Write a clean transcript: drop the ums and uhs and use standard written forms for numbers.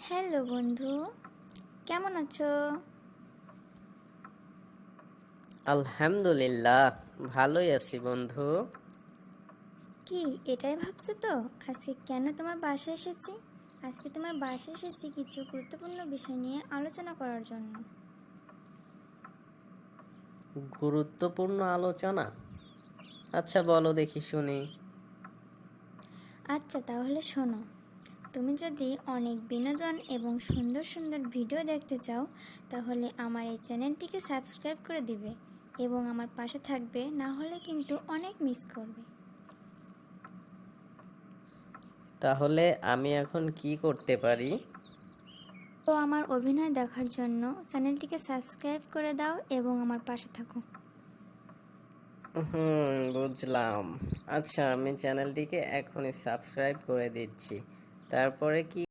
Hello বন্ধু, কেমন আছো? আলহামদুলিল্লাহ, ভালোই আছি বন্ধু। কি এটাই ভাবছো তো আজকে কেন তোমার বাসায় এসেছি? আজকে তোমার বাসায় এসেছি কিছু গুরুত্বপূর্ণ বিষয় নিয়ে আলোচনা করার জন্য। গুরুত্বপূর্ণ আলোচনা? আচ্ছা, বলো দেখি শুনি। আচ্ছা তাহলে শোনো, তুমি যদি অনেক বিনোদন এবং সুন্দর সুন্দর ভিডিও দেখতে চাও তাহলে আমার এই চ্যানেলটিকে সাবস্ক্রাইব করে দিবে এবং আমার পাশে থাকবে, না হলে কিন্তু অনেক মিস করবে। তাহলে আমি এখন কি করতে পারি? তো আমার অভিনয় দেখার জন্য চ্যানেলটিকে সাবস্ক্রাইব করে দাও এবং আমার পাশে থাকো। বুঝলাম। আচ্ছা, আমি চ্যানেলটিকে এখনই সাবস্ক্রাইব করে দিচ্ছি। তারপরে কি